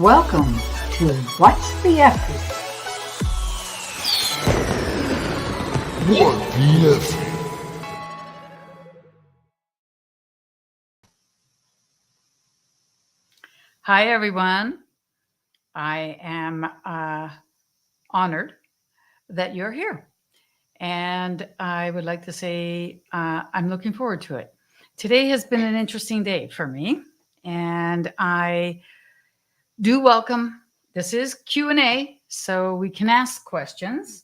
Welcome to What's the Effort? What the F? Hi, everyone. I am honored that you're here. And I would like to say I'm looking forward to it. Today has been an interesting day for me. And I do welcome, this is Q&A, so we can ask questions.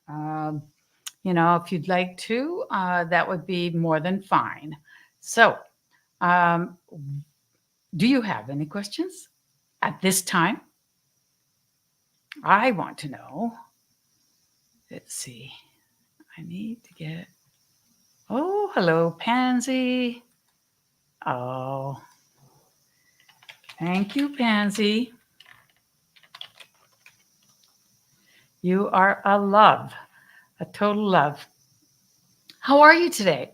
If you'd like to, that would be more than fine. So, um, do you have any questions at this time? I want to know. Let's see. I need to get. Oh, hello, Pansy. Oh, thank you, Pansy. You are a love, a total love. How are you today?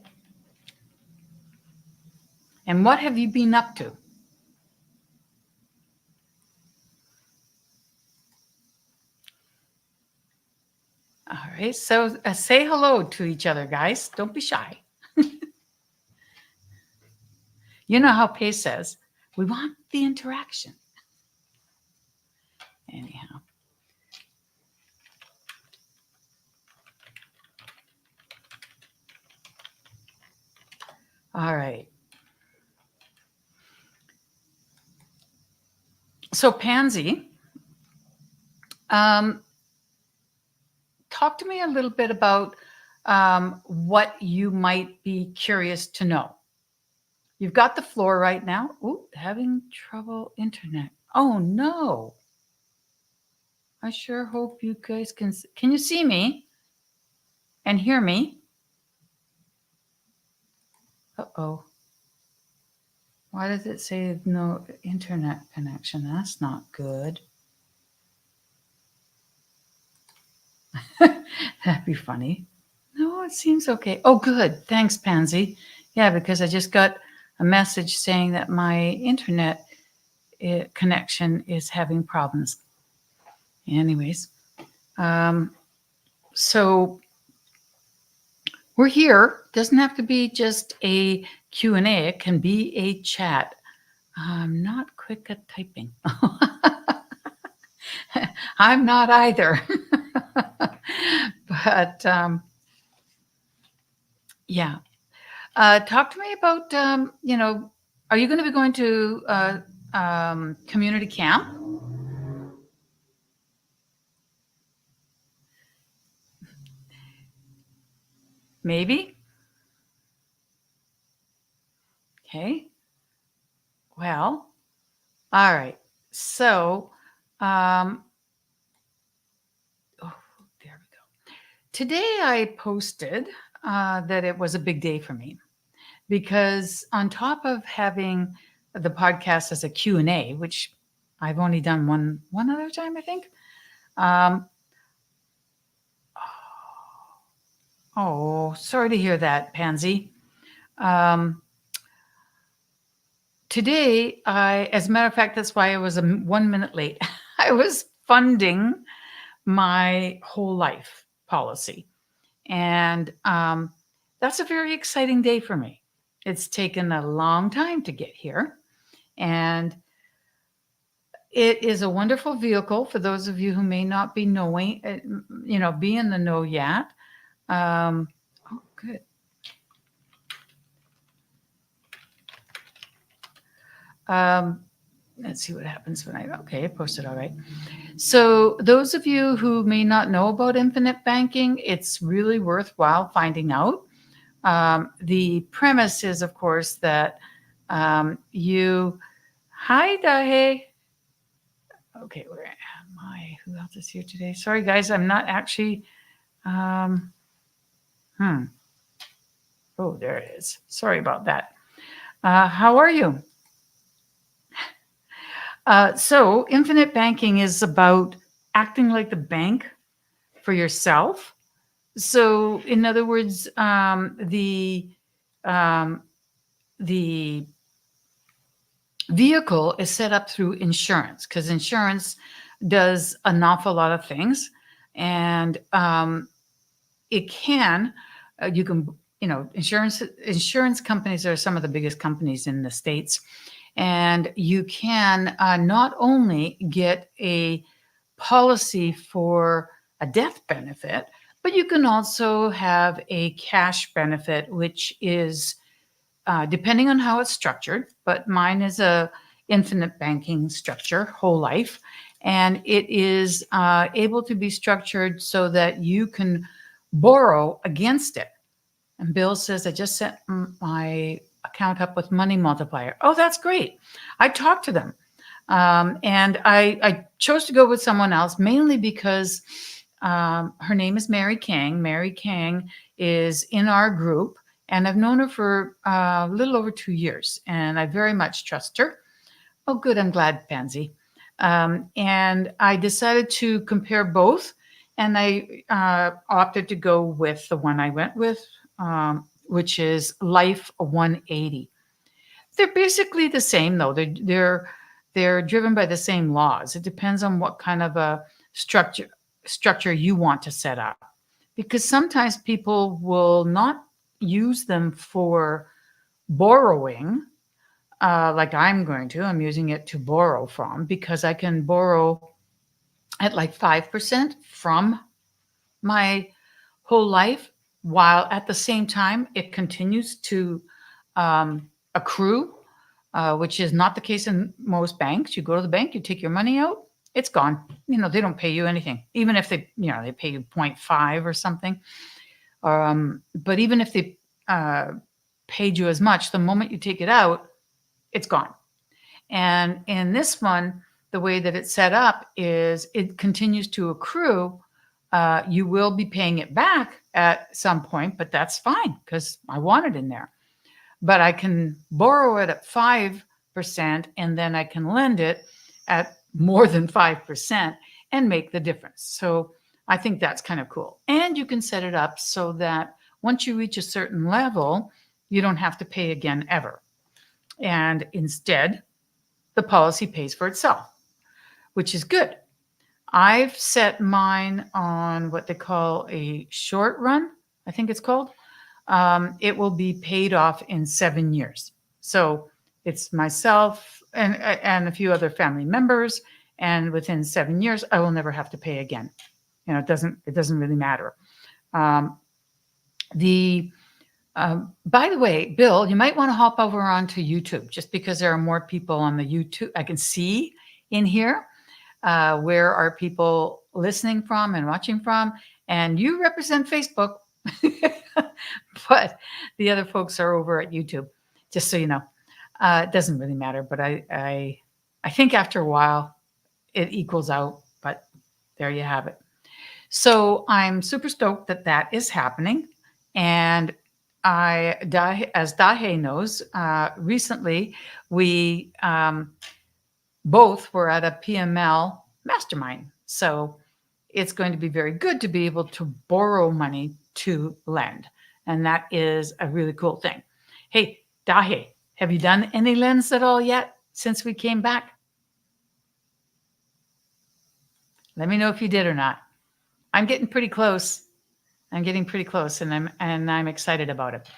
And what have you been up to? All right, so say hello to each other, guys. Don't be shy. You know how Pace says, we want the interaction. Anyhow. All right. So, Pansy, talk to me a little bit about what you might be curious to know. You've got the floor right now. Ooh, having trouble internet. Oh, no. I sure hope you guys can. Can you see me and hear me? Uh-oh. Why does it say no internet connection? That's not good. That'd be funny. No, it seems okay. Oh, good. Thanks, Pansy. Yeah, because I just got a message saying that my internet connection is having problems. Anyways, so we're here. Doesn't have to be just a Q&A. It can be a chat. I'm not quick at typing. I'm not either. But yeah. Talk to me about, are you going to be going to community camp? Maybe. Okay. Well, all right. So, oh, there we go. Today I posted that it was a big day for me because on top of having the podcast as a Q&A, which I've only done one other time, I think. Oh, sorry to hear that, Pansy. Today, as a matter of fact, that's why I was 1 minute late. I was funding my whole life policy. And that's a very exciting day for me. It's taken a long time to get here. And it is a wonderful vehicle for those of you who may not be knowing, be in the know yet. Oh, good. Let's see what happens when I posted all right. So those of you who may not know about infinite banking, it's really worthwhile finding out. The premise is, of course, that hi, Dahe. Okay, where am I? Who else is here today? Sorry, guys, I'm not actually, oh, there it is. Sorry about that. How are you? So infinite banking is about acting like the bank for yourself. So in other words, the vehicle is set up through insurance, because insurance does an awful lot of things. And it can, you can, insurance companies are some of the biggest companies in the States. And you can not only get a policy for a death benefit, but you can also have a cash benefit, which is depending on how it's structured, but mine is a infinite banking structure, whole life, and it is able to be structured so that you can borrow against it. And Bill says, I just set my account up with Money Multiplier. Oh, that's great. I talked to them. And I chose to go with someone else, mainly because her name is Mary Kang. Mary Kang is in our group, and I've known her for a little over 2 years, and I very much trust her. Oh, good. I'm glad, Pansy. And I decided to compare both, and I opted to go with the one I went with, which is Life 180. They're basically the same, though. They're driven by the same laws. It depends on what kind of a structure you want to set up, because sometimes people will not use them for borrowing, like I'm going to. I'm using it to borrow from, because I can borrow at like 5% from my whole life, while at the same time it continues to accrue, which is not the case in most banks. You go to the bank, you take your money out, it's gone. They don't pay you anything, even if they pay you 0.5 or something. But even if they paid you as much, the moment you take it out, it's gone. And in this one, the way that it's set up is it continues to accrue. You will be paying it back at some point, but that's fine because I want it in there. But I can borrow it at 5%, and then I can lend it at more than 5% and make the difference. So I think that's kind of cool. And you can set it up so that once you reach a certain level, you don't have to pay again ever. And instead, the policy pays for itself, which is good. I've set mine on what they call a short run, I think it's called. It will be paid off in 7 years. So it's myself and a few other family members, and within 7 years, I will never have to pay again. It doesn't really matter. By the way, Bill, you might want to hop over onto YouTube, just because there are more people on the YouTube. I can see in here where are people listening from and watching from, and you represent Facebook, but the other folks are over at YouTube. Just so you know, it doesn't really matter. But I think after a while it equals out. But there you have it. So I'm super stoked that that is happening, and as Dahe knows, recently we both were at a PML mastermind. So it's going to be very good to be able to borrow money to lend. And that is a really cool thing. Hey, Dahe, have you done any lends at all yet since we came back? Let me know if you did or not. I'm getting pretty close. And I'm excited about it.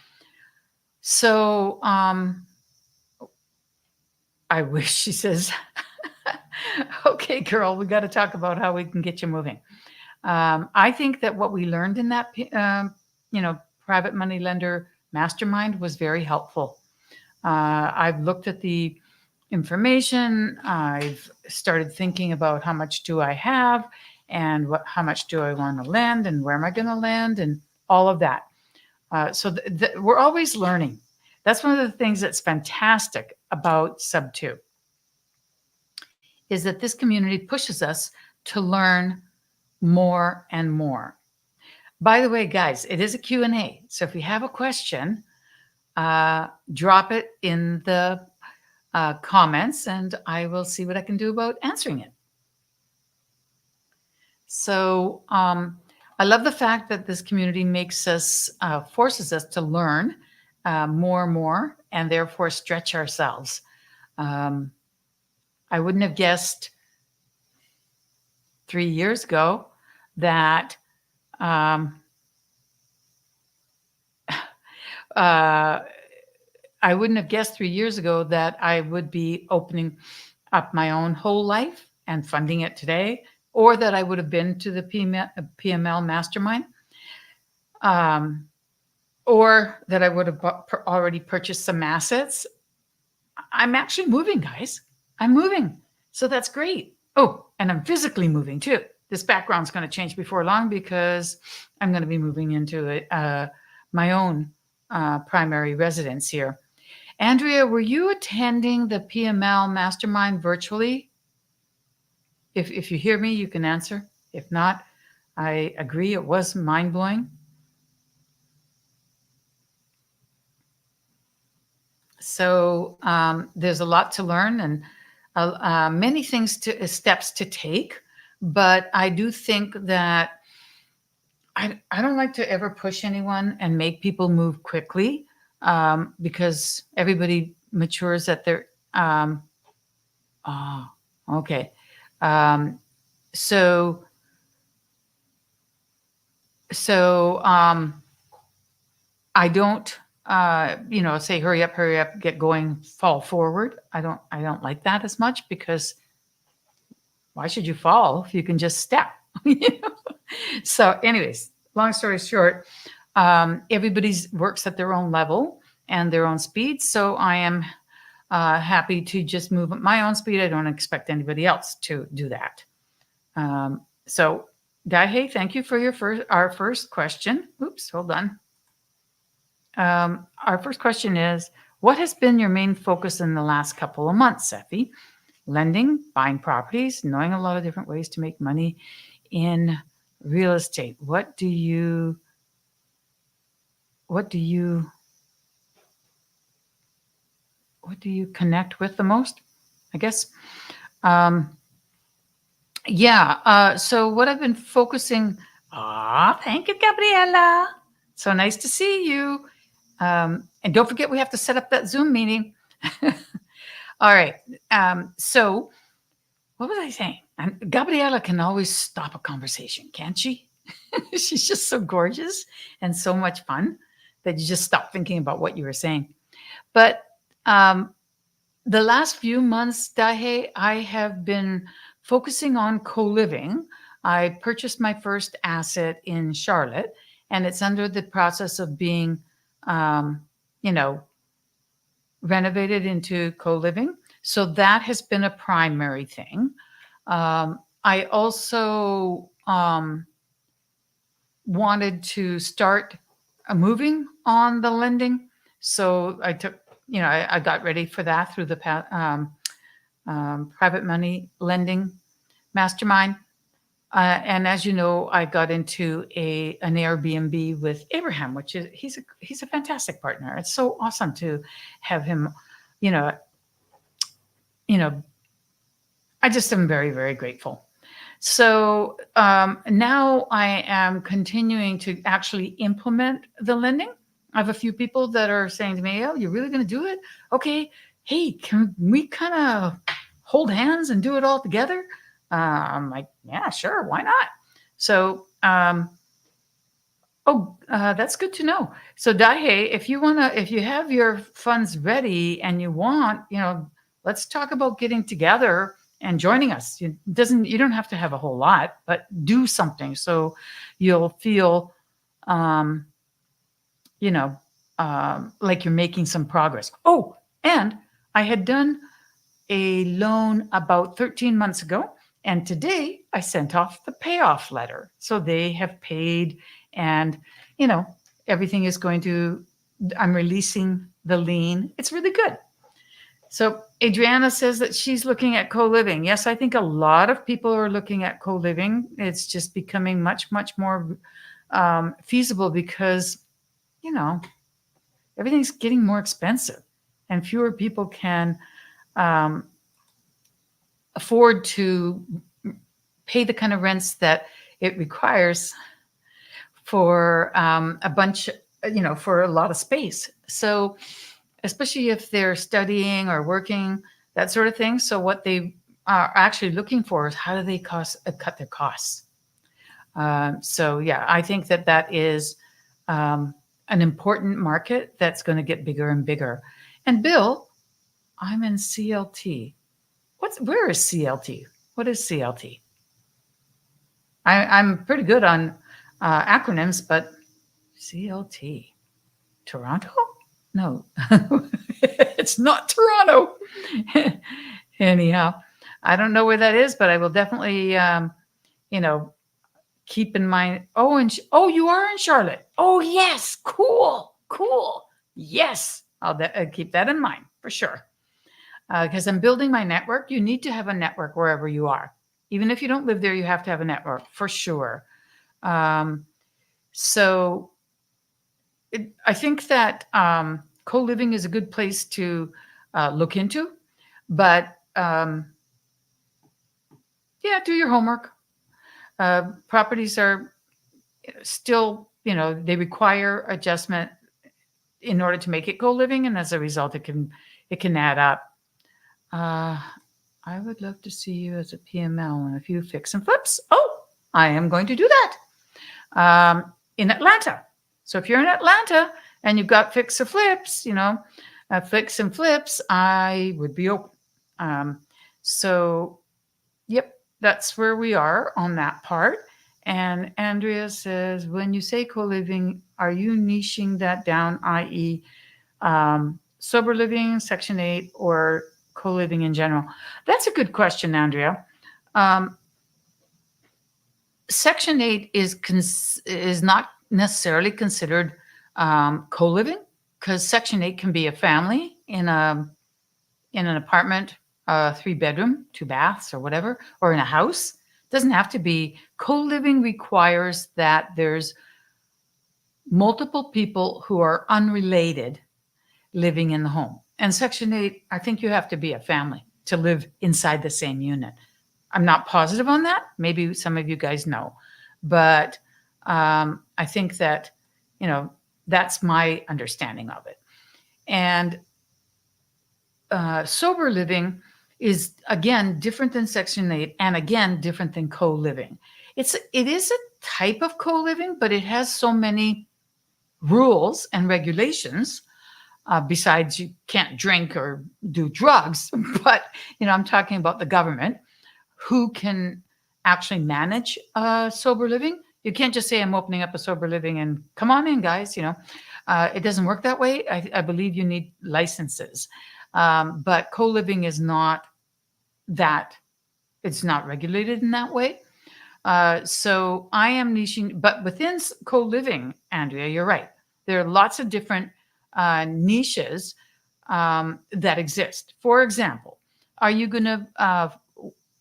So I wish, she says, okay, girl, we got to talk about how we can get you moving. I think that what we learned in that, private money lender mastermind was very helpful. I've looked at the information. I've started thinking about how much do I have, and how much do I want to lend, and where am I going to lend, and all of that. So we're always learning. That's one of the things that's fantastic about Sub 2, is that this community pushes us to learn more and more. By the way, guys, it is a Q&A. So if you have a question, drop it in the comments, and I will see what I can do about answering it. So I love the fact that this community forces us to learn more and more, and therefore stretch ourselves. Um, I wouldn't have guessed 3 years ago that um, uh, I wouldn't have guessed 3 years ago that I would be opening up my own whole life and funding it today, or that I would have been to the PML mastermind, um, or that I would have already purchased some assets. I'm actually moving, guys. I'm moving. So that's great. Oh, and I'm physically moving too. This background's going to change before long because I'm going to be moving into my own primary residence here. Andrea, were you attending the PML mastermind virtually? If you hear me, you can answer. If not, I agree. It was mind blowing. So there's a lot to learn and many steps to take. But I do think that I don't like to ever push anyone and make people move quickly because everybody matures at their. Oh, okay. Um, so I don't say hurry up, get going, fall forward. I don't like that as much because why should you fall if you can just step? So anyways, long story short, everybody's works at their own level and their own speed. So I am happy to just move at my own speed. I don't expect anybody else to do that. So Daihe, thank you for our first question. Oops, hold on. Our first question is, what has been your main focus in the last couple of months, Seffi? Lending, buying properties, knowing a lot of different ways to make money in real estate. What do you connect with the most? I guess. So what I've been focusing. Thank you, Gabriela. So nice to see you. And don't forget, we have to set up that Zoom meeting. All right. So what was I saying? Gabriela can always stop a conversation, can't she? She's just so gorgeous and so much fun that you just stop thinking about what you were saying. But the last few months, Daihe, I have been focusing on co-living. I purchased my first asset in Charlotte, and it's under the process of being, renovated into co-living. So that has been a primary thing. I also wanted to start moving on the lending. So I took, I got ready for that through the private money lending mastermind. And as you know, I got into an Airbnb with Abraham, which is he's a fantastic partner. It's so awesome to have him. I just am very, very grateful. So now I am continuing to actually implement the lending. I have a few people that are saying to me, "Oh, you're really going to do it? Okay. Hey, can we kind of hold hands and do it all together?" I'm like, "Yeah, sure. Why not?" So, that's good to know. So Daihe, if you have your funds ready and you want, let's talk about getting together and joining us. You don't have to have a whole lot, but do something so you'll feel, like you're making some progress. Oh, and I had done a loan about 13 months ago, and today I sent off the payoff letter. So they have paid, and everything is I'm releasing the lien. It's really good. So Adriana says that she's looking at co-living. Yes, I think a lot of people are looking at co-living. It's just becoming much, much more feasible because, everything's getting more expensive and fewer people can afford to pay the kind of rents that it requires for a bunch, for a lot of space. So especially if they're studying or working, that sort of thing. So what they are actually looking for is how do they cut their costs. So yeah, I think that that is an important market that's going to get bigger and bigger. And Bill, I'm in CLT. Where is CLT? What is CLT? I'm pretty good on acronyms, but CLT, Toronto? No, it's not Toronto. Anyhow, I don't know where that is, but I will definitely, you know, keep in mind. Oh, and oh, you are in Charlotte. Oh, yes, cool, cool. Yes, I'll keep that in mind for sure. Because I'm building my network. You need to have a network wherever you are. Even if you don't live there, you have to have a network for sure. So I think that co-living is a good place to look into, but yeah, do your homework. Properties are still, they require adjustment in order to make it co-living, and as a result, it can add up. I would love to see you as a PML and a few fix and flips. Oh, I am going to do that in Atlanta. So if you're in Atlanta and you've got fix or flips, fix and flips, I would be open. So, yep, that's where we are on that part. And Andrea says, when you say co-living, are you niching that down, i.e., sober living, Section 8, or co-living in general? That's a good question, Andrea. Section 8 is not necessarily considered co-living, because Section 8 can be a family in an apartment, 3-bedroom, 2 baths, or whatever, or in a house. It doesn't have to be. Co-living requires that there's multiple people who are unrelated living in the home. And Section 8, I think you have to be a family to live inside the same unit. I'm not positive on that. Maybe some of you guys know. But I think that, that's my understanding of it. And sober living is, again, different than Section 8, and again, different than co-living. It is a type of co-living, but it has so many rules and regulations. Besides, you can't drink or do drugs. But, I'm talking about the government who can actually manage sober living. You can't just say, I'm opening up a sober living and come on in, guys. It doesn't work that way. I believe you need licenses. But co-living is not that. It's not regulated in that way. So I am niching, but within co-living, Andrea, you're right. There are lots of different niches that exist. For example, are you going to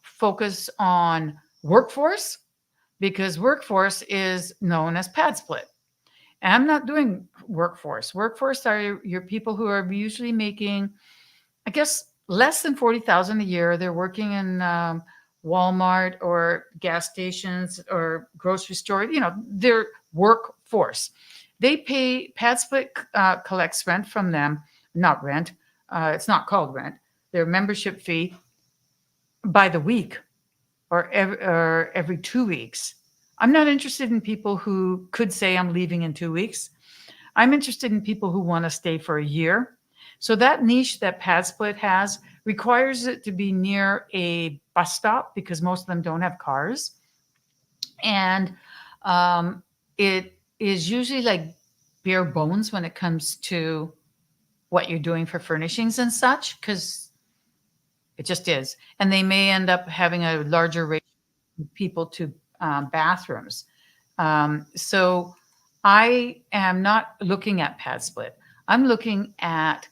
focus on workforce? Because workforce is known as pad split. And I'm not doing workforce. Workforce are your people who are usually making, I guess, less than $40,000 a year. They're working in Walmart or gas stations or grocery store. Their workforce. They pay, pad split collects rent from them, not rent. It's not called rent. Their membership fee by the week or every 2 weeks. I'm not interested in people who could say I'm leaving in 2 weeks. I'm interested in people who want to stay for a year. So that niche that pad split has requires it to be near a bus stop, because most of them don't have cars. And it is usually like bare bones when it comes to what you're doing for furnishings and such, because it just is. And they may end up having a larger ratio of people to bathrooms. So I am not looking at pad split. I'm looking at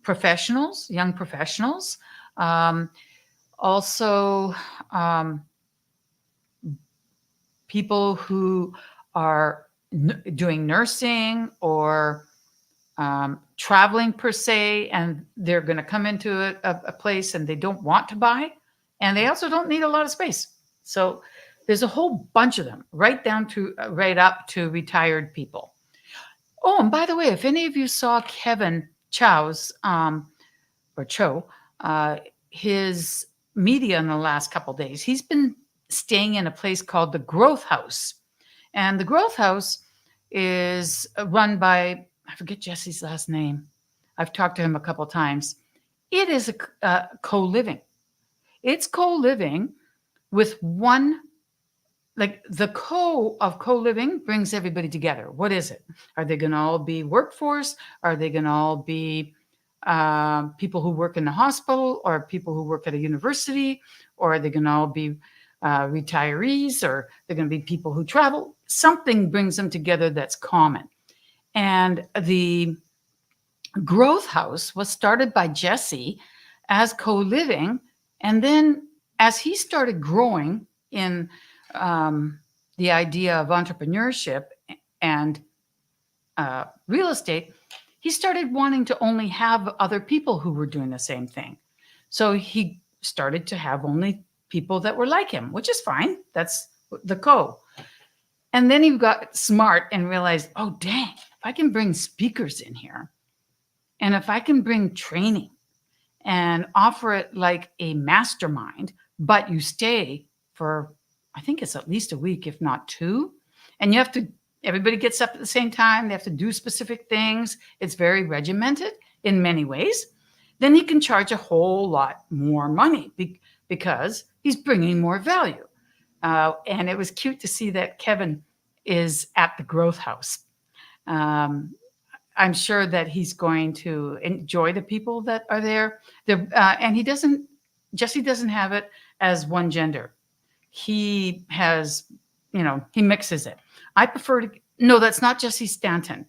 professionals, young professionals. Also, people who are doing nursing or traveling per se, and they're going to come into a place and they don't want to buy, and they also don't need a lot of space. So there's a whole bunch of them, right up to retired people. Oh, and by the way, if any of you saw Kevin Chow's or Cho his media in the last couple of days. He's been staying in a place called the Growth House. And the Growth House is run by, I forget Jesse's last name. I've talked to him a couple of times. It is a co-living. It's co-living with one, like the of co-living brings everybody together. What is it? Are they going to all be workforce? Are they going to all be people who work in the hospital, or people who work at a university? Or are they going to all be retirees? Or they're going to be people who travel? Something brings them together that's common. And the Growth House was started by Jesse as co-living. And then as he started growing in the idea of entrepreneurship and real estate, he started wanting to only have other people who were doing the same thing. So he started to have only people that were like him, which is fine. That's the co. And then he got smart and realized, oh, dang, if I can bring speakers in here, and if I can bring training and offer it like a mastermind, but you stay for, I think it's at least a week, if not two, and you have to, everybody gets up at the same time. They have to do specific things. It's very regimented in many ways. Then he can charge a whole lot more money because he's bringing more value. And it was cute to see that Kevin is at the Growth House. I'm sure that he's going to enjoy the people that are there. And Jesse doesn't have it as one gender. He has, he mixes it. I prefer to, no, that's not Jesse Stanton.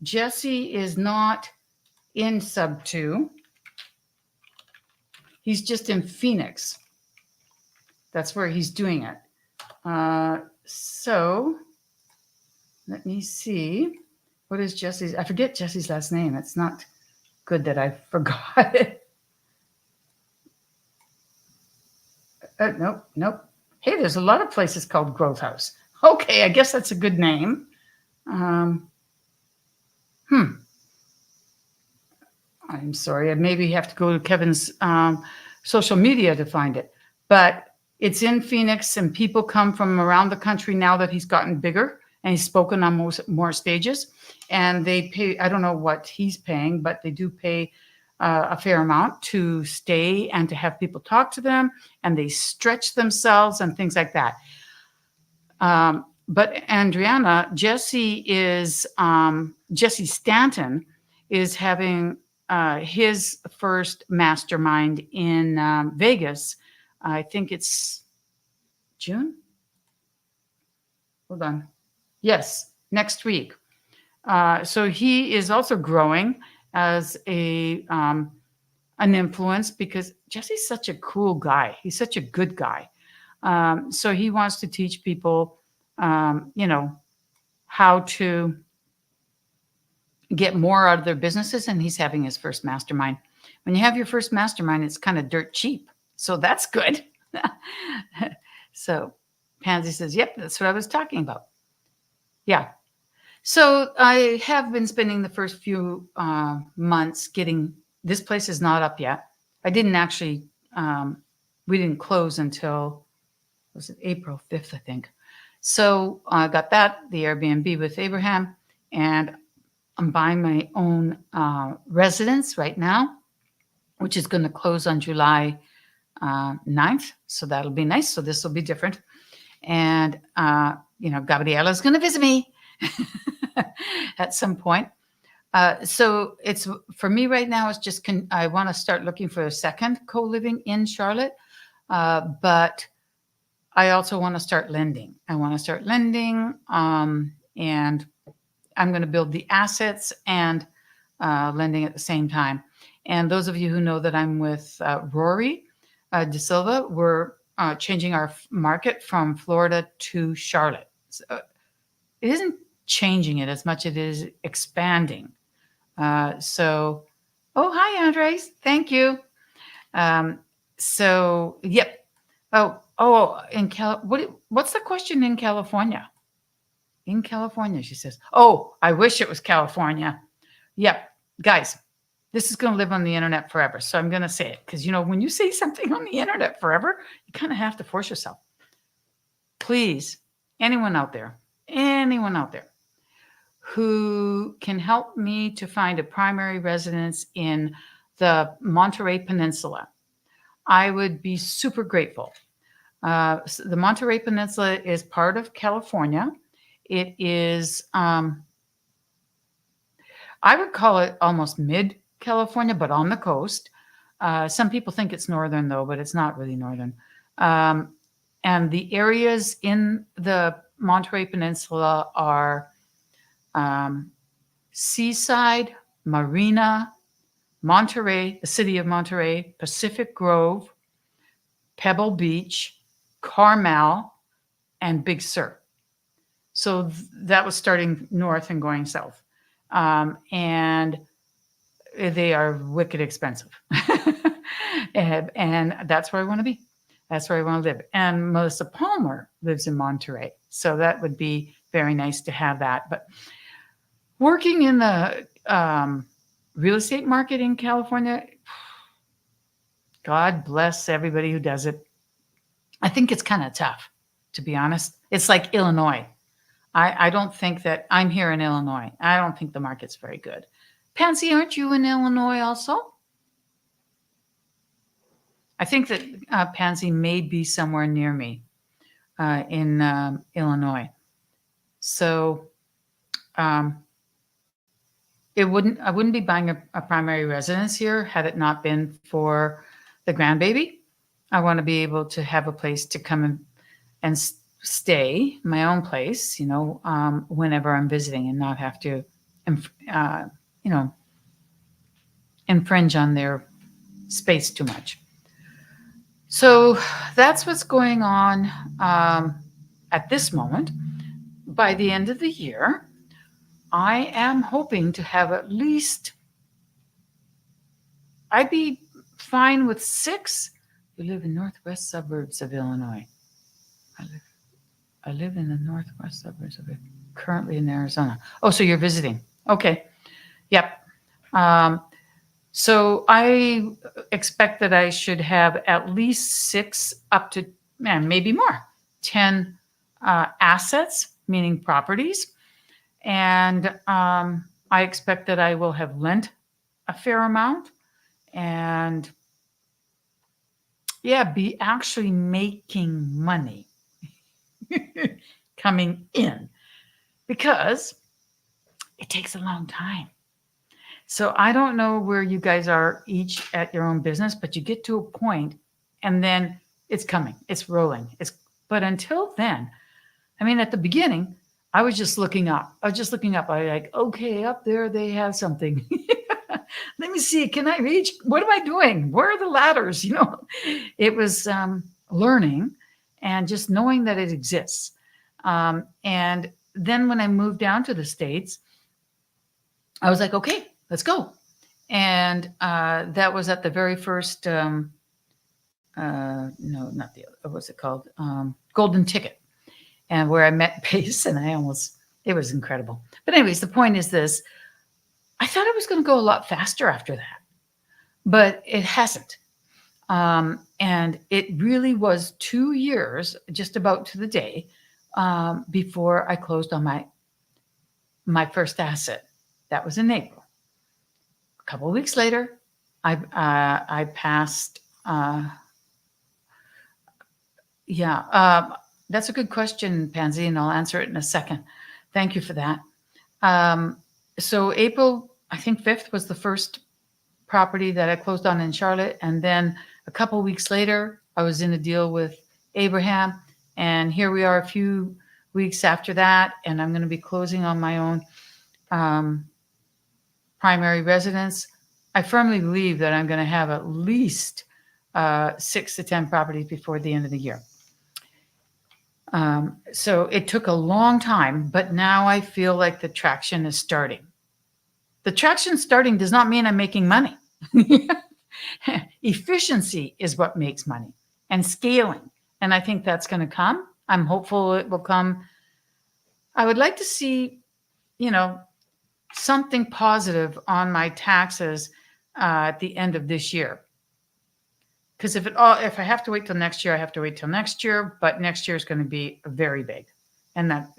Jesse is not in sub 2. He's just in Phoenix. That's where he's doing it. So let me see. What is Jesse's? I forget Jesse's last name. It's not good that I forgot it. Nope. Hey, there's a lot of places called Growth House. Okay, I guess that's a good name. I'm sorry. I maybe have to go to Kevin's social media to find it. But it's in Phoenix, and people come from around the country now that he's gotten bigger and he's spoken on more stages. And they pay, I don't know what he's paying, but they do pay a fair amount to stay and to have people talk to them, and they stretch themselves and things like that. But Adriana, Jesse Stanton is having his first mastermind in Vegas. I think it's June. Hold on. Yes, next week. So he is also growing as an influence, because Jesse's such a cool guy. He's such a good guy. So he wants to teach people, how to get more out of their businesses. And he's having his first mastermind. When you have your first mastermind, it's kind of dirt cheap. So that's good. So Pansy says, yep, that's what I was talking about. Yeah. So I have been spending the first few months getting, this place is not up yet. I didn't actually, we didn't close until, was it April 5th, I think. So I got that, the Airbnb with Abraham, and I'm buying my own residence right now, which is going to close on July 9th. So that'll be nice. So this will be different. And, Gabriela is going to visit me at some point. So it's, for me right now, it's just, I want to start looking for a second co-living in Charlotte. But I also want to start lending. I want to start lending, and I'm going to build the assets and lending at the same time. And those of you who know that I'm with Rory De Silva, we're changing our market from Florida to Charlotte. So it isn't changing it as much as it is expanding. Oh, hi, Andres. Thank you. So, yep. What's the question in California? In California, she says. Oh, I wish it was California. Yep, guys, This is going to live on the internet forever. So I'm going to say it because, when you say something on the internet forever, you kind of have to force yourself. Please, anyone out there who can help me to find a primary residence in the Monterey Peninsula, I would be super grateful. The Monterey Peninsula is part of California. It is, I would call it almost mid-California, but on the coast. Some people think it's northern, though, but it's not really northern. And the areas in the Monterey Peninsula are Seaside, Marina, Monterey, the city of Monterey, Pacific Grove, Pebble Beach, Carmel, and Big Sur. So that was starting north and going south. And they are wicked expensive. and that's where I want to be. That's where I want to live. And Melissa Palmer lives in Monterey. So that would be very nice to have that. But working in the real estate market in California, God bless everybody who does it. I think it's kind of tough, to be honest. It's like Illinois. I don't think that I'm here in Illinois. I don't think the market's very good. Pansy, aren't you in Illinois also? I think that Pansy may be somewhere near me in Illinois. So I wouldn't be buying a primary residence here had it not been for the grandbaby. I want to be able to have a place to come and stay, my own place, whenever I'm visiting, and not have to, infringe on their space too much. So that's what's going on at this moment. By the end of the year, I am hoping to have at least, I'd be fine with 6. We live in northwest suburbs of Illinois. I live in the northwest suburbs of it, currently in Arizona. Oh, so you're visiting. Okay. Yep. So I expect that I should have at least 6 up to, maybe more, 10 assets, meaning properties. And I expect that I will have lent a fair amount and be actually making money coming in, because it takes a long time. So I don't know where you guys are each at your own business, but you get to a point and then it's coming, it's rolling. But until then, at the beginning, I was just looking up. I was like, okay, up there, they have something. Let me see. Can I reach? What am I doing? Where are the ladders? It was learning and just knowing that it exists. And then when I moved down to the States, I was like, okay, let's go. And that was at the very first, no, not the other, what's it called? Golden Ticket. And where I met Pace, and it was incredible. But anyways, the point is this. I thought it was going to go a lot faster after that, but it hasn't. And it really was 2 years, just about to the day, before I closed on my first asset. That was in April. A couple of weeks later, I passed. That's a good question, Pansy, and I'll answer it in a second. Thank you for that. So April, I think 5th was the first property that I closed on in Charlotte. And then a couple of weeks later, I was in a deal with Abraham. And here we are a few weeks after that. And I'm going to be closing on my own primary residence. I firmly believe that I'm going to have at least 6 to 10 properties before the end of the year. So it took a long time, but now I feel like the traction is starting. The traction starting does not mean I'm making money. Efficiency is what makes money, and scaling. And I think that's going to come. I'm hopeful it will come. I would like to see, something positive on my taxes at the end of this year. Because if I have to wait till next year, I have to wait till next year. But next year is going to be very big, and that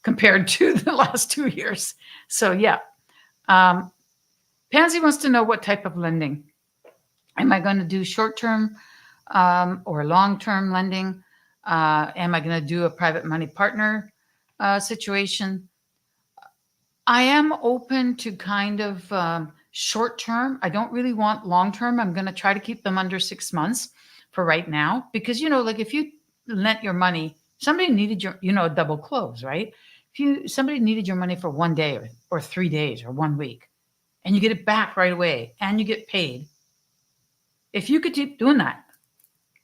compared to the last 2 years. So yeah, Pansy wants to know what type of lending. Am I going to do short-term or long-term lending? Am I going to do a private money partner situation? I am open to kind of short-term. I don't really want long-term. I'm going to try to keep them under 6 months for right now because, like if you lent your money, somebody needed your, double close, right? If somebody needed your money for 1 day or 3 days or 1 week, and you get it back right away and you get paid, if you could keep doing that,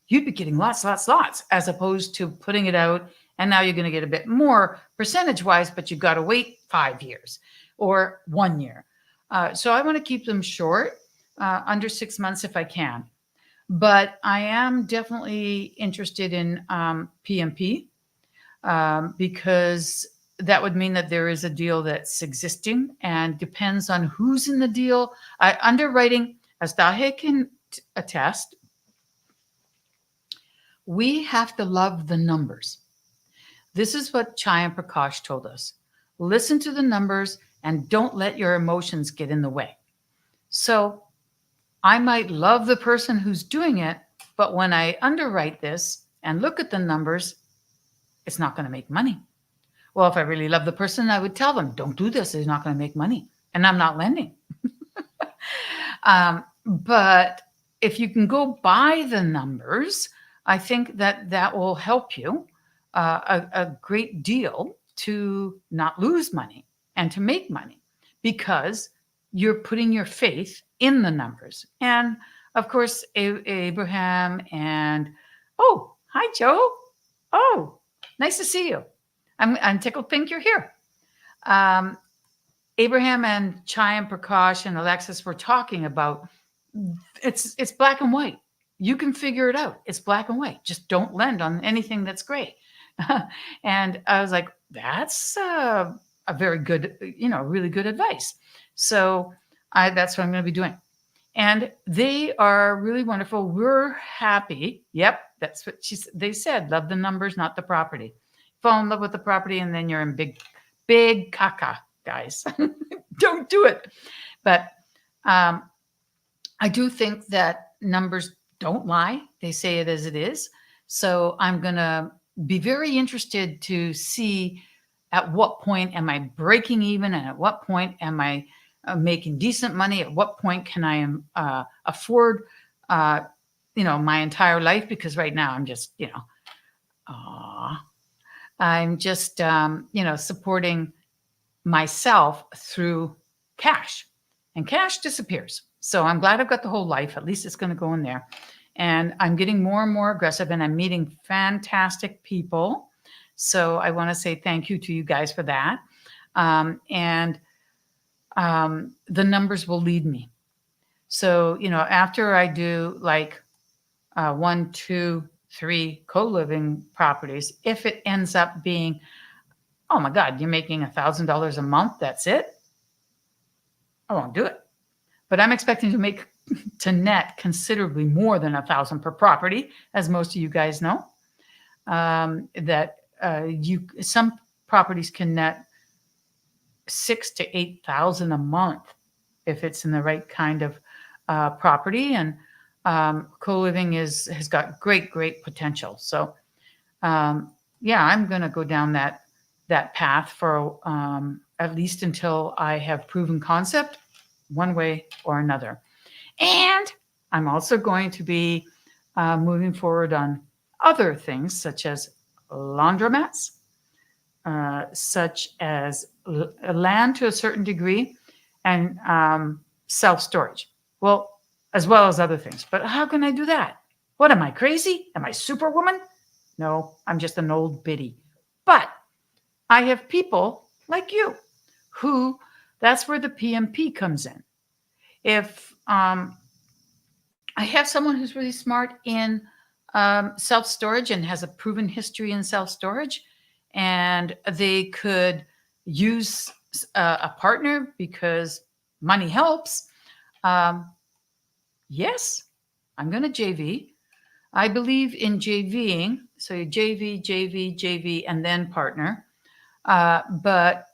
you'd be getting lots, as opposed to putting it out and now you're going to get a bit more percentage-wise, but you've got to wait 5 years or 1 year. So I want to keep them short, under 6 months if I can. But I am definitely interested in PMP because that would mean that there is a deal that's existing and depends on who's in the deal. Underwriting, as Dahe can attest, we have to love the numbers. This is what Chayan Prakash told us. Listen to the numbers and don't let your emotions get in the way. So I might love the person who's doing it, but when I underwrite this and look at the numbers, it's not going to make money. Well, if I really love the person, I would tell them, don't do this. It's not going to make money. And I'm not lending. But if you can go by the numbers, I think that will help you a great deal to not lose money and to make money because you're putting your faith in the numbers. And of course, Abraham and, oh, hi, Joe. Oh, nice to see you. I'm tickled pink you're here. Abraham and Chayan Prakash and Alexis were talking about it's black and white. You can figure it out. It's black and white. Just don't lend on anything that's gray. And I was like, that's a very good, really good advice. So that's what I'm going to be doing. And they are really wonderful. We're happy. Yep, that's what they said. Love the numbers, not the property. Fall in love with the property, and then you're in big caca, guys. Don't do it. But I do think that numbers don't lie. They say it as it is. So I'm going to be very interested to see at what point am I breaking even, and at what point am I making decent money? At what point can I afford, my entire life? Because right now I'm just, I'm just, supporting myself through cash, and cash disappears. So I'm glad I've got the whole life. At least it's going to go in there. And I'm getting more and more aggressive, and I'm meeting fantastic people. So I want to say thank you to you guys for that. And the numbers will lead me. So, after I do like 1, 2, 3 co-living properties, if it ends up being, oh my God, you're making $1,000 a month, that's it, I won't do it. But I'm expecting to net considerably more than 1,000 per property, as most of you guys know. Some properties can net 6,000 to 8,000 a month if it's in the right kind of property, and co-living has got great potential. So I'm going to go down that path for at least until I have proven concept one way or another. And I'm also going to be moving forward on other things such as laundromats, such as land to a certain degree, and self-storage. Well, as well as other things. But how can I do that? What am I, crazy? Am I Superwoman? No, I'm just an old biddy. But I have people like you who, that's where the PMP comes in. If I have someone who's really smart in self-storage and has a proven history in self-storage, and they could use a partner because money helps, Yes, I'm going to JV. I believe in JVing. So you JV, JV, JV, and then partner. But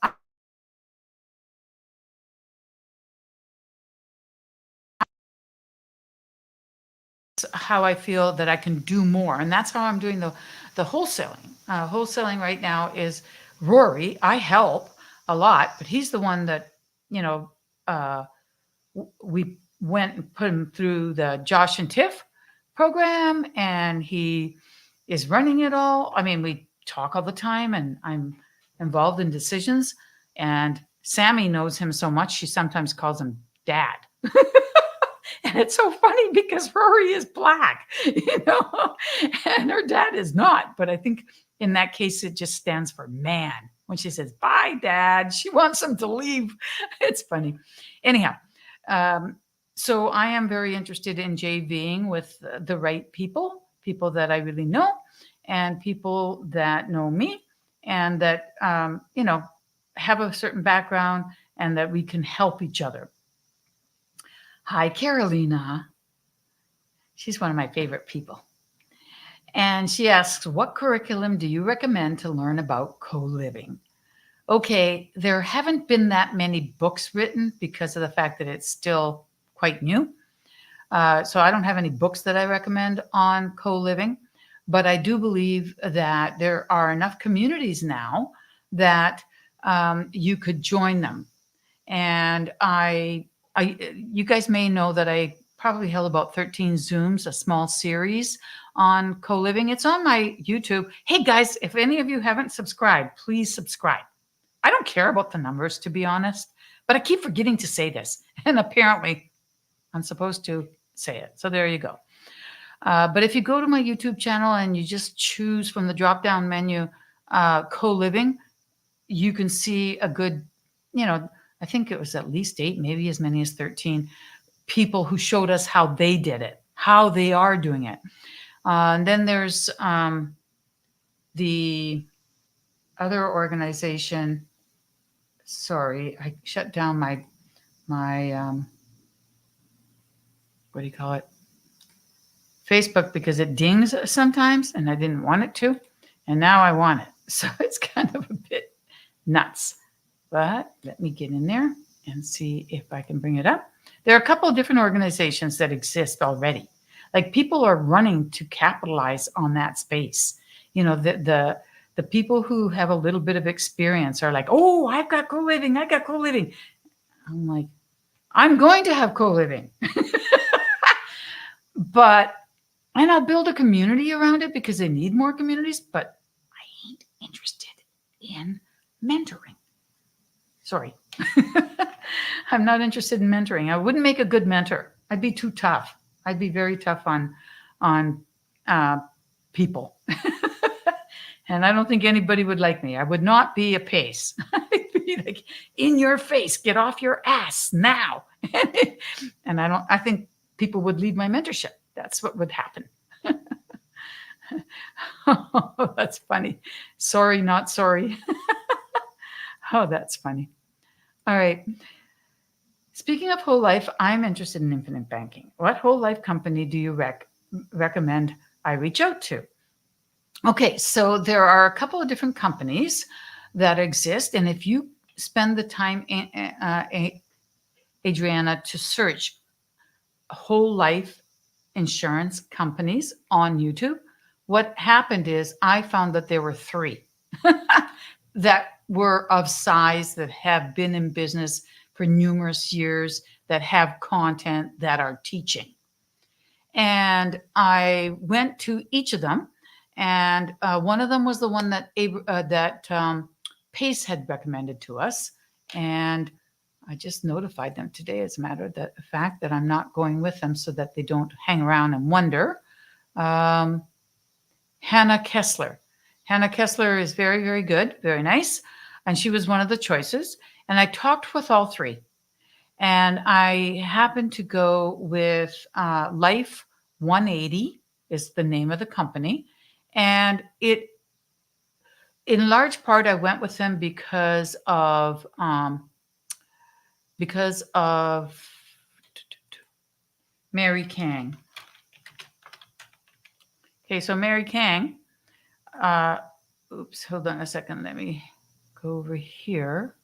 how I feel that I can do more. And that's how I'm doing the wholesaling. Wholesaling right now is Rory. I help a lot, but he's the one that, you know, uh, we went and put him through the Josh and Tiff program, and he is running it all. I mean, we talk all the time, and I'm involved in decisions. And Sammy knows him so much, she sometimes calls him Dad. And it's so funny because Rory is black, and her dad is not. But I think in that case, it just stands for man. When she says, bye, Dad, she wants him to leave. It's funny. Anyhow, um, so I am very interested in JVing with the right people that I really know, and people that know me, and that, have a certain background, and that we can help each other. Hi, Carolina. She's one of my favorite people. And she asks, what curriculum do you recommend to learn about co-living? Okay, there haven't been that many books written because of the fact that it's still quite new. So I don't have any books that I recommend on co-living, but I do believe that there are enough communities now that you could join them. And you guys may know that I probably held about 13 Zooms, a small series on co-living. It's on my YouTube. Hey guys, if any of you haven't subscribed, please subscribe. I don't care about the numbers, to be honest, but I keep forgetting to say this. And apparently I'm supposed to say it. So there you go. But if you go to my YouTube channel and you just choose from the drop-down menu, co-living, you can see a good, I think it was at least 8, maybe as many as 13 people who showed us how they did it, how they are doing it. And then there's the other organization. Sorry, I shut down my what do you call it? Facebook, because it dings sometimes and I didn't want it to. And now I want it. So it's kind of a bit nuts. But let me get in there and see if I can bring it up. There are a couple of different organizations that exist already. Like, people are running to capitalize on that space. The people who have a little bit of experience are like, oh, I've got co-living. I got co-living. I'm like, I'm going to have co-living. And I'll build a community around it because they need more communities, but I ain't interested in mentoring. Sorry. I'm not interested in mentoring. I wouldn't make a good mentor. I'd be too tough. I'd be very tough on people. And I don't think anybody would like me. I would not be a pace. I'd be like, in your face, get off your ass now. And I think people would leave my mentorship. That's what would happen. Oh, that's funny. Sorry, not sorry. Oh, that's funny. All right. Speaking of whole life, I'm interested in infinite banking. What whole life company do you recommend I reach out to? Okay, so there are a couple of different companies that exist. And if you spend the time, Adriana, to search whole life insurance companies on YouTube, what happened is I found that there were 3 that were of size, that have been in business for numerous years, that have content, that are teaching. And I went to each of them, and one of them was the one that Pace had recommended to us. And I just notified them today, as a matter of the fact, that I'm not going with them so that they don't hang around and wonder. Hannah Kessler. Hannah Kessler is very, very good, very nice. And she was one of the choices. And I talked with all 3. And I happened to go with Life 180 is the name of the company. And in large part, I went with them because of Mary Kang. Okay, so Mary Kang, oops, hold on a second. Let me go over here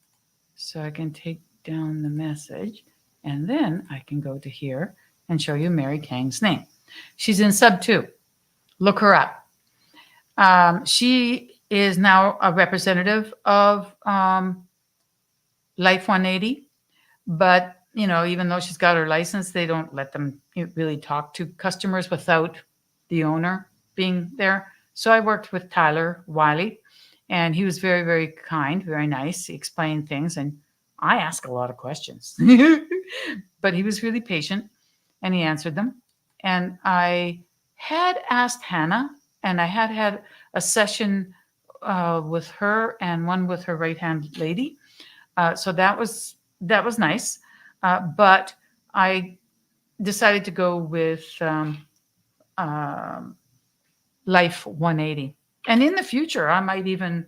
so I can take down the message. And then I can go to here and show you Mary Kang's name. She's in sub 2. Look her up. She is now a representative of Life 180. But, you know, even though she's got her license, they don't let them really talk to customers without the owner being there. So I worked with Tyler Wiley, and he was very, very kind, very nice. He explained things, and I asked a lot of questions. But he was really patient, and he answered them. And I had asked Hannah, and I had a session with her and one with her right-hand lady. So that was nice. But I decided to go with Life 180. And in the future, I might even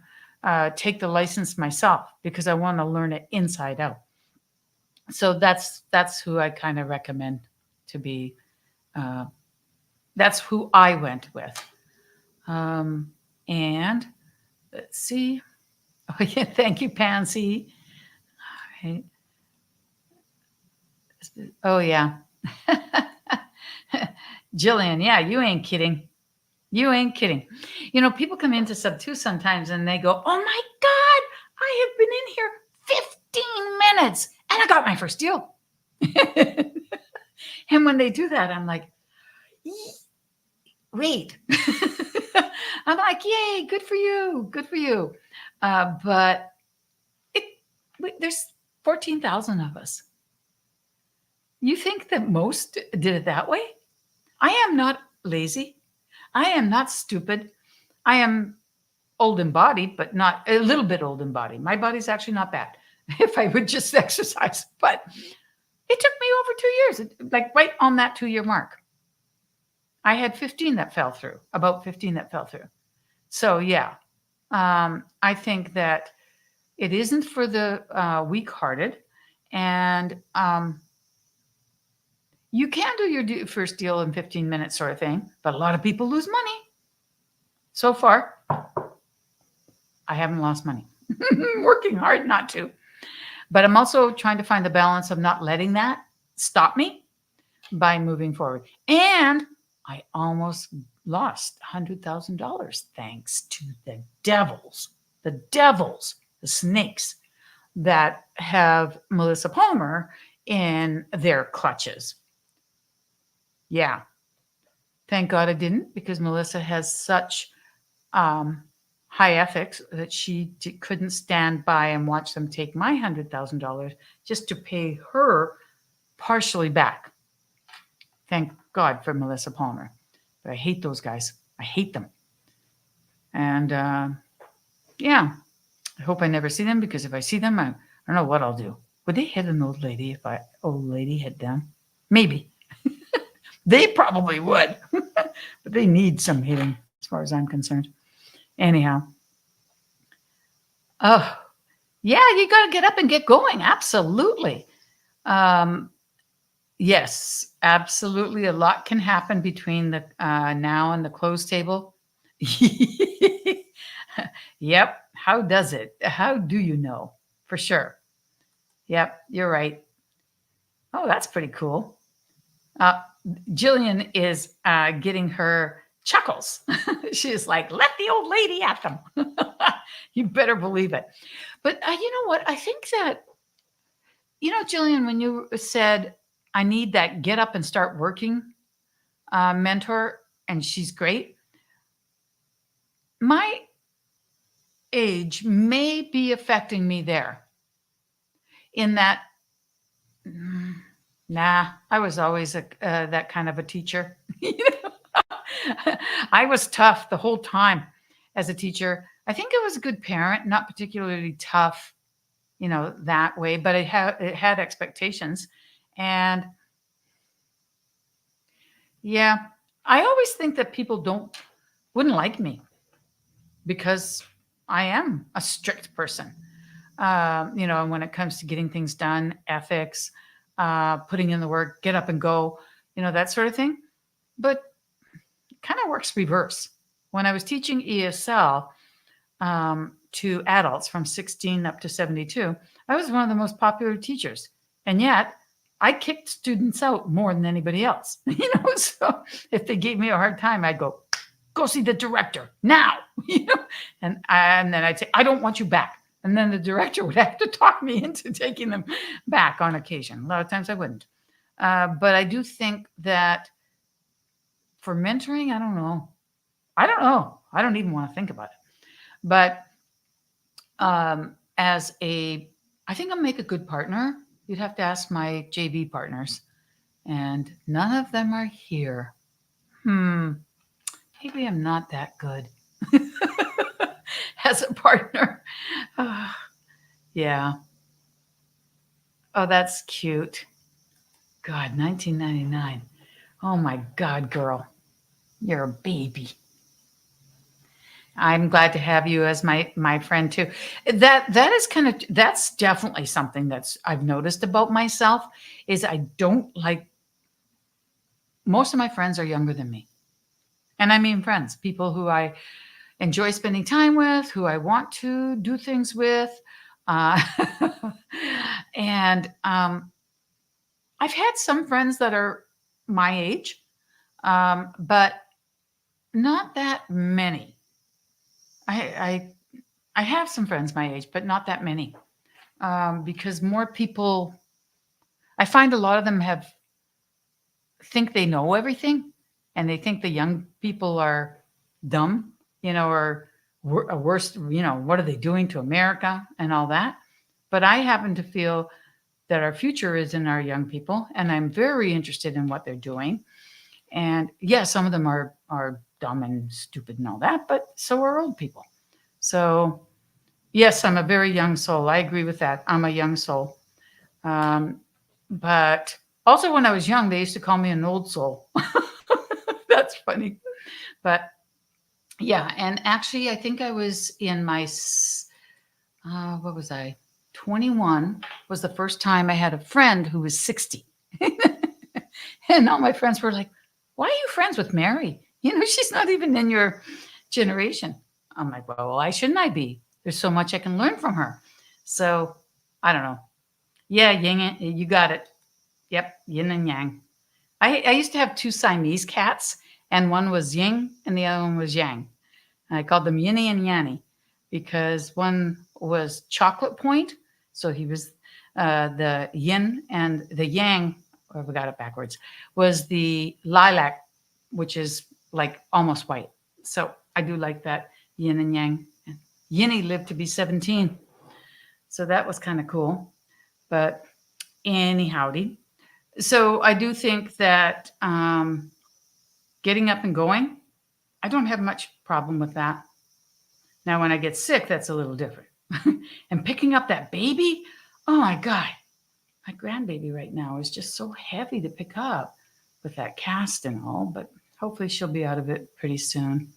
take the license myself because I want to learn it inside out. So that's who I kind of recommend to be. That's who I went with. And let's see. Oh yeah, thank you, Pansy. All right. Oh yeah. Jillian, yeah, you ain't kidding. You ain't kidding. You know, people come into sub 2 sometimes and they go, oh my God, I have been in here 15 minutes and I got my first deal. And when they do that, I'm like, wait. I'm like, yay, good for you. Good for you. But there's 14,000 of us. You think that most did it that way? I am not lazy. I am not stupid. I am old in body, but not a little bit old in body. My body's actually not bad if I would just exercise. But it took me over 2 years, like right on that 2-year mark. I had 15 that fell through, about 15 that fell through. So yeah, I think that it isn't for the weak-hearted. And you can do your first deal in 15 minutes sort of thing, but a lot of people lose money. So far, I haven't lost money. Working hard not to. But I'm also trying to find the balance of not letting that stop me by moving forward. And I almost lost $100,000 thanks to the devils, the snakes that have Melissa Palmer in their clutches. Yeah. Thank God I didn't, because Melissa has such high ethics that she couldn't stand by and watch them take my $100,000 just to pay her partially back. Thank God for Melissa Palmer. But I hate those guys. I hate them. And yeah, I hope I never see them, because if I see them, I don't know what I'll do. Would they hit an old lady if old lady hit them? Maybe. They probably would, but they need some hitting as far as I'm concerned. Anyhow. Oh, yeah, you got to get up and get going. Absolutely. Yes, absolutely. A lot can happen between the now and the close table. Yep. How does it? How do you know? For sure. Yep, you're right. Oh, that's pretty cool. Jillian is getting her chuckles. She's like, let the old lady at them. You better believe it. But you know what? I think that, Jillian, when you said, I need that get up and start working mentor, and she's great. My age may be affecting me there in that, nah, I was always that kind of a teacher. I was tough the whole time as a teacher. I think I was a good parent, not particularly tough, that way, but it had expectations. And yeah, I always think that people wouldn't like me because I am a strict person. When it comes to getting things done, ethics, putting in the work, get up and go, that sort of thing. But it kind of works reverse. When I was teaching ESL to adults from 16 up to 72, I was one of the most popular teachers. And yet I kicked students out more than anybody else. So if they gave me a hard time, I'd go see the director now. And then I'd say, I don't want you back. And then the director would have to talk me into taking them back on occasion. A lot of times I wouldn't. But I do think that for mentoring, I don't know. I don't even want to think about it. But I think I'll make a good partner. You'd have to ask my JV partners. And none of them are here. Maybe I'm not that good as a partner. Yeah. Oh, that's cute. God, 1999. Oh my God, girl. You're a baby. I'm glad to have you as my friend too. That's definitely something I've noticed about myself is I don't like, most of my friends are younger than me. And I mean friends, people who I enjoy spending time with, who I want to do things with. And I've had some friends that are my age, but not that many. I have some friends my age, but not that many, because more people, I find a lot of them think they know everything, and they think the young people are dumb, or worse, what are they doing to America and all that. But I happen to feel that our future is in our young people, and I'm very interested in what they're doing. And yeah, some of them are dumb and stupid and all that, but so are old people. So yes, I'm a very young soul. I agree with that. I'm a young soul. But also when I was young, they used to call me an old soul. That's funny. But yeah, and actually I think I was in my, what was I? 21 was the first time I had a friend who was 60. And all my friends were like, why are you friends with Mary? She's not even in your generation. I'm like, well, why shouldn't I be? There's so much I can learn from her. So I don't know. Yeah, yin, you got it. Yep, yin and yang. I used to have 2 Siamese cats, and one was yin and the other one was yang. And I called them Yinny and Yanny because one was chocolate point. So he was the yin, and the yang, or we got it backwards, was the lilac, which is like almost white. So I do like that yin and yang. And Yinny lived to be 17. So that was kind of cool. But anyhowdy. So I do think that getting up and going, I don't have much problem with that. Now, when I get sick, that's a little different. And picking up that baby, oh my God, my grandbaby right now is just so heavy to pick up with that cast and all, but hopefully she'll be out of it pretty soon.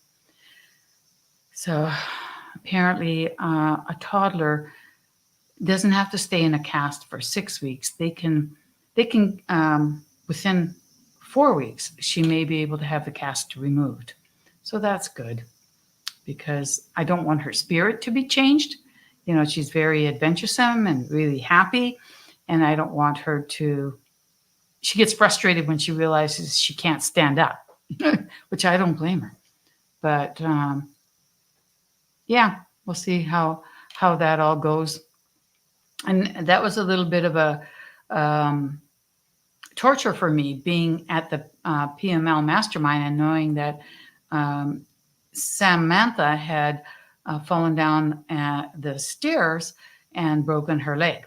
So apparently a toddler doesn't have to stay in a cast for 6 weeks. They can within 4 weeks, she may be able to have the cast removed. So that's good, because I don't want her spirit to be changed. She's very adventuresome and really happy. And I don't want her she gets frustrated when she realizes she can't stand up, which I don't blame her. But yeah, we'll see how that all goes. And that was a little bit of a torture for me, being at the PML mastermind and knowing that Samantha had fallen down the stairs and broken her leg.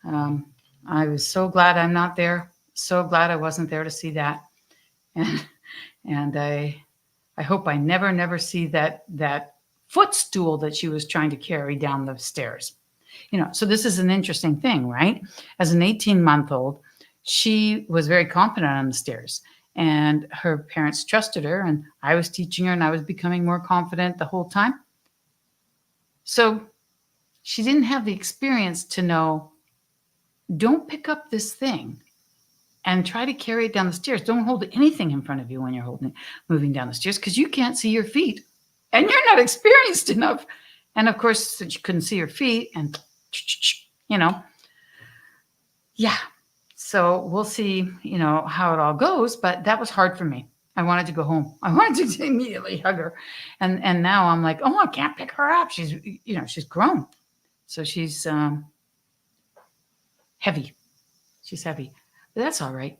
I was so glad I'm not there. So glad I wasn't there to see that. And I hope I never see that footstool that she was trying to carry down the stairs. So this is an interesting thing, right? As an 18-month-old, she was very confident on the stairs, and her parents trusted her, and I was teaching her, and I was becoming more confident the whole time. So she didn't have the experience to know, don't pick up this thing and try to carry it down the stairs. Don't hold anything in front of you when you're moving down the stairs because you can't see your feet and you're not experienced enough. And of course, since you couldn't see your feet and, yeah. So we'll see, how it all goes. But that was hard for me. I wanted to go home. I wanted to immediately hug her. And now I'm like, oh, I can't pick her up. She's, she's grown. So she's heavy. She's heavy. But that's all right.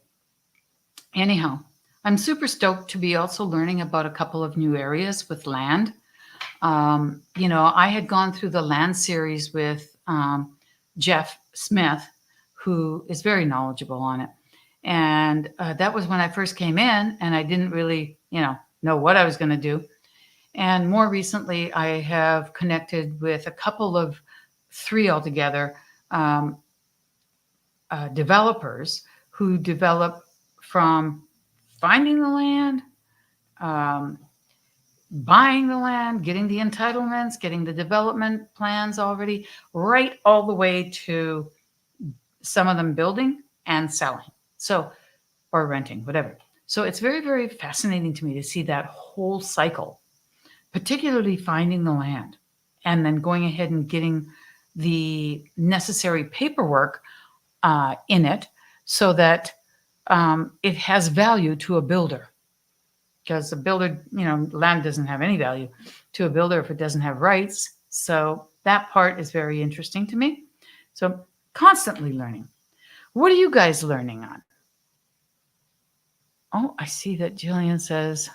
Anyhow, I'm super stoked to be also learning about a couple of new areas with land. I had gone through the land series with Jeff Smith, who is very knowledgeable on it. And that was when I first came in and I didn't really, know what I was going to do. And more recently, I have connected with a couple of 3 altogether developers who develop from finding the land, buying the land, getting the entitlements, getting the development plans already, right all the way to some of them building and selling. So, or renting, whatever. So it's very, very fascinating to me to see that whole cycle, particularly finding the land and then going ahead and getting the necessary paperwork in it so that it has value to a builder. Because a builder, land doesn't have any value to a builder if it doesn't have rights. So that part is very interesting to me. So constantly learning. What are you guys learning on? Oh, I see that Jillian says,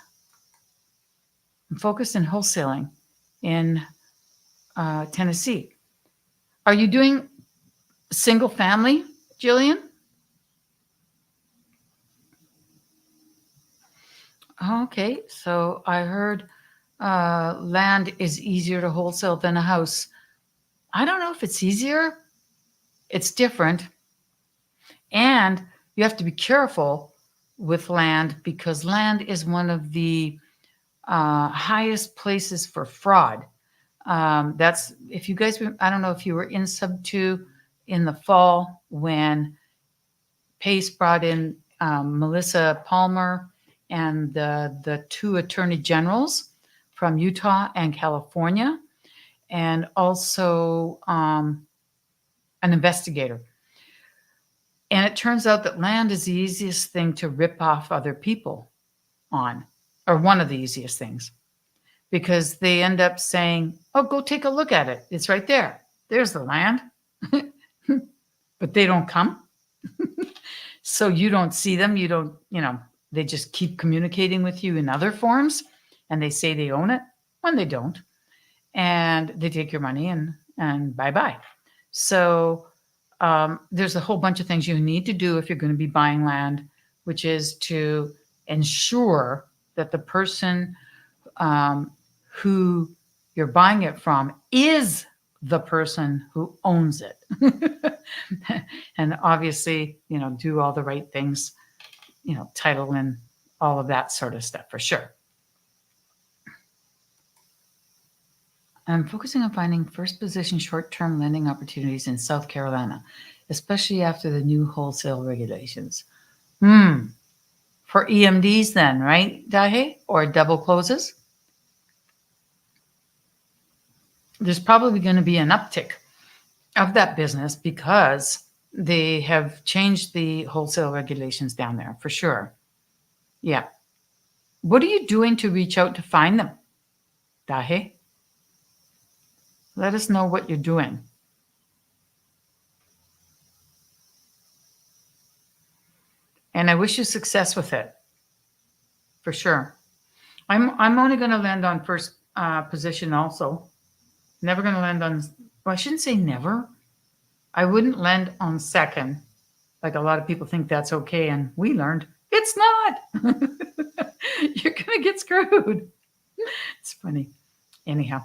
I'm focused in wholesaling in Tennessee. Are you doing single family, Jillian? Okay, so I heard land is easier to wholesale than a house. I don't know if it's easier. It's different. And you have to be careful with land because land is one of the highest places for fraud. That's, if you guys, I don't know if you were in Sub 2 in the fall when Pace brought in Melissa Palmer and the 2 attorney generals from Utah and California, and also an investigator. And it turns out that land is the easiest thing to rip off other people on, or one of the easiest things, because they end up saying, oh, go take a look at it. It's right there. There's the land. But they don't come. So you don't see them. You don't, they just keep communicating with you in other forms and they say they own it when they don't. And they take your money and bye-bye. So there's a whole bunch of things you need to do if you're going to be buying land, which is to ensure that the person who you're buying it from is the person who owns it. And obviously, do all the right things, title and all of that sort of stuff for sure. I'm focusing on finding first position short-term lending opportunities in South Carolina, especially after the new wholesale regulations. For EMDs then, right, Dahe? Or double closes? There's probably going to be an uptick of that business because they have changed the wholesale regulations down there for sure. Yeah. What are you doing to reach out to find them, Dahe? Let us know what you're doing. And I wish you success with it, for sure. I'm only going to land on first position also. Never going to land on, well, I shouldn't say never. I wouldn't lend on second. Like a lot of people think that's okay. And we learned it's not. You're going to get screwed. It's funny. Anyhow.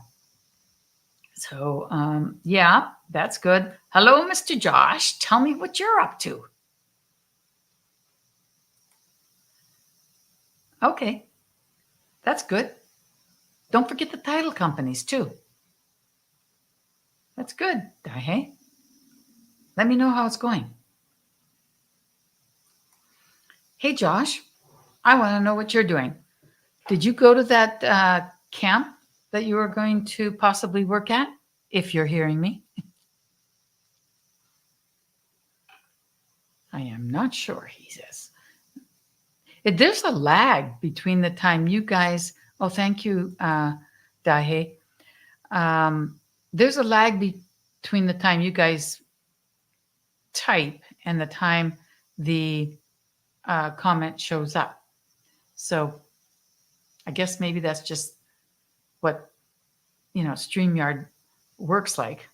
So, yeah, that's good. Hello, Mr. Josh. Tell me what you're up to. Okay. That's good. Don't forget the title companies too. That's good, Dahe. Let me know how it's going. Hey, Josh, I want to know what you're doing. Did you go to that camp that you were going to possibly work at? If you're hearing me, I am not sure, he says. There's a lag between the time you guys, oh, thank you, Dahe. There's a lag between the time you guys type and the time the comment shows up. So I guess maybe that's just what, StreamYard works like.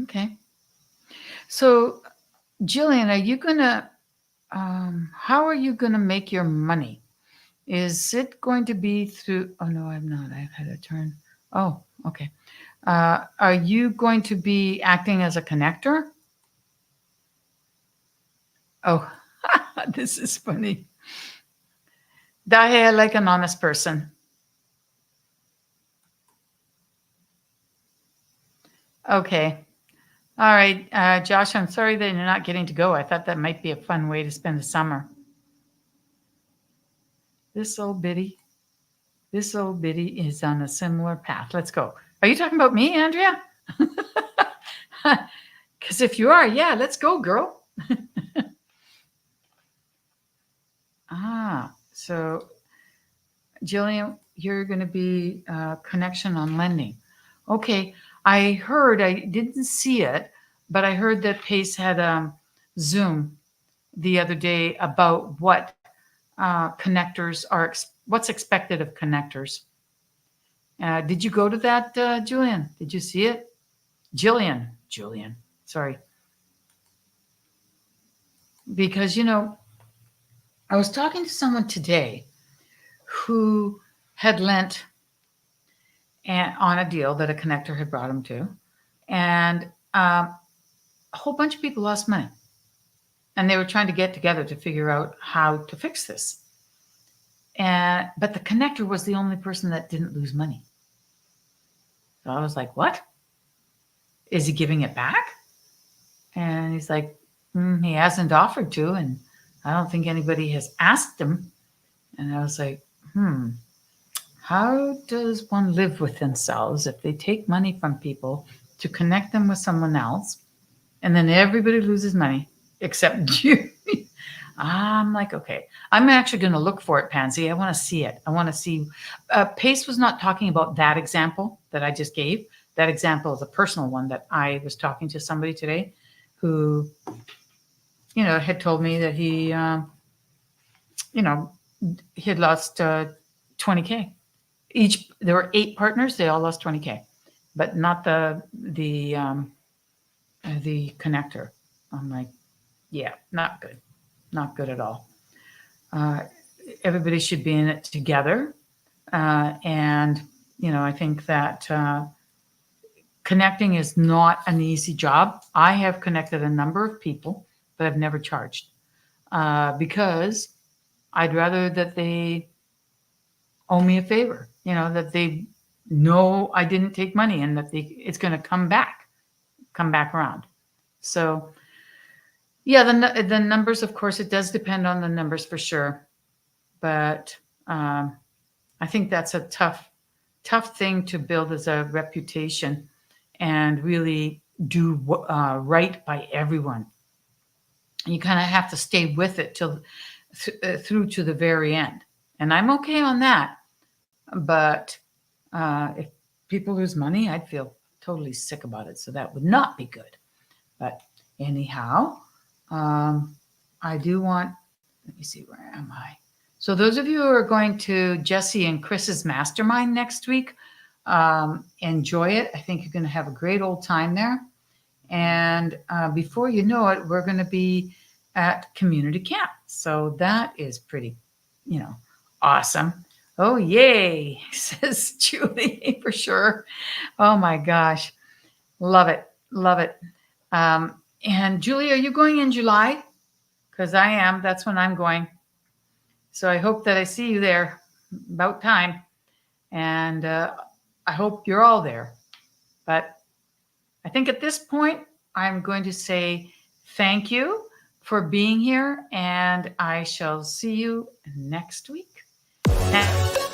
Okay. So, Jillian, are you going to, how are you going to make your money? Is it going to be through, oh no, I'm not. I've had a turn. Oh, okay. Are you going to be acting as a connector? Oh, this is funny. Dahe, I like an honest person. Okay. All right. Josh, I'm sorry that you're not getting to go. I thought that might be a fun way to spend the summer. This old biddy is on a similar path. Let's go. Are you talking about me, Andrea? Because if you are, yeah, let's go, girl. So Jillian, you're going to be connection on lending. Okay. I heard, I didn't see it, but I heard that Pace had Zoom the other day about what connectors are, what's expected of connectors. Did you go to that, Julian? Did you see it? Julian, sorry. Because, I was talking to someone today who had lent on a deal that a connector had brought him to. And a whole bunch of people lost money. And they were trying to get together to figure out how to fix this. But the connector was the only person that didn't lose money. So I was like, what? Is he giving it back? And he's like, he hasn't offered to, and I don't think anybody has asked him. And I was like, how does one live with themselves if they take money from people to connect them with someone else, and then everybody loses money except you? I'm like, okay, I'm actually going to look for it, Pansy. I want to see it. I want to see. Pace was not talking about that example that I just gave. That example is a personal one that I was talking to somebody today who, had told me that he had lost 20K. There were 8 partners. They all lost 20K, but not the connector. I'm like, yeah, not good. Not good at all. Everybody should be in it together. And, I think that connecting is not an easy job. I have connected a number of people, but I've never charged because I'd rather that they owe me a favor, that they know I didn't take money and that it's going to come back around. So, yeah, the numbers, of course, it does depend on the numbers for sure. But I think that's a tough thing to build as a reputation and really do right by everyone. You kind of have to stay with it through to the very end. And I'm okay on that. But if people lose money, I'd feel totally sick about it. So that would not be good. But anyhow, I do want, let me see, where am I? So those of you who are going to Jesse and Chris's mastermind next week, enjoy it. I think you're going to have a great old time there. And before you know it, we're going to be at community camp. So that is pretty, awesome. Oh, yay, says Julie, for sure. Oh, my gosh. Love it. Love it. And Julie, are you going in July? Because I am. That's when I'm going. So I hope that I see you there about time. And I hope you're all there. But I think at this point, I'm going to say thank you for being here, and I shall see you next week. Now,